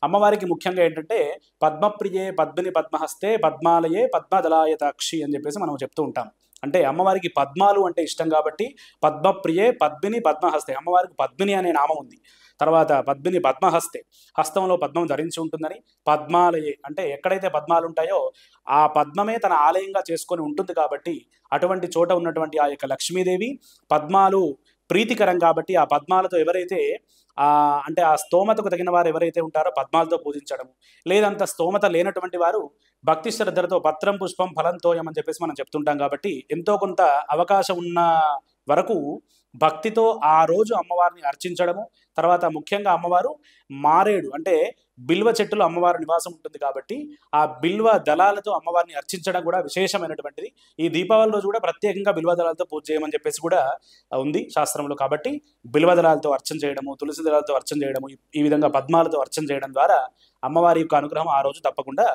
అమ్మవారికి ముఖ్యంగా ఏంటంటే పద్మప్రియే పద్మిని పద్మహస్తే పద్మాలయే పద్మదలాయతాక్షి అని చెప్పేసి మనం చెప్తూ ఉంటాం. అంటే అమ్మవారికి పద్మాలు అంటే ఇష్టం కాబట్టి పద్మప్రియే పద్మిని పద్మహస్తే, అమ్మవారికి పద్మిని అనే నామం ఉంది. తర్వాత పద్మిని పద్మహస్తే, హస్తంలో పద్మం ధరించి ఉంటుందని. పద్మాలయే అంటే ఎక్కడైతే పద్మాలు ఉంటాయో ఆ పద్మమే తన ఆలయంగా చేసుకొని ఉంటుంది కాబట్టి అటువంటి చోట ఉన్నటువంటి ఆ యొక్క లక్ష్మీదేవి పద్మాలు ప్రీతికరం కాబట్టి ఆ పద్మాలతో ఎవరైతే అంటే ఆ స్తోమతకు తగిన వారు ఎవరైతే ఉంటారో పద్మాలతో పూజించడము, లేదంత స్తోమత లేనటువంటి వారు భక్తి శ్రద్ధలతో పత్రం పుష్పం ఫలంతోయం అని చెప్పేసి మనం చెప్తుంటాం కాబట్టి ఎంతో కొంత అవకాశం ఉన్న వరకు భక్తితో ఆ రోజు అమ్మవారిని అర్చించడము. తర్వాత ముఖ్యంగా అమ్మవారు మారేడు అంటే బిల్వ చెట్టులో అమ్మవారి నివాసం ఉంటుంది కాబట్టి ఆ బిల్వ దళాలతో అమ్మవారిని అర్చించడం కూడా విశేషమైనటువంటిది. ఈ దీపావళి రోజు కూడా ప్రత్యేకంగా బిల్వ దళాలతో పూజ చేయమని చెప్పేసి కూడా ఉంది శాస్త్రంలో. కాబట్టి బిల్వ దళాలతో అర్చన చేయడము, తులసి దళాలతో అర్చన చేయడము, ఈ విధంగా పద్మాలతో అర్చన చేయడం ద్వారా అమ్మవారి యొక్క అనుగ్రహం ఆ రోజు తప్పకుండా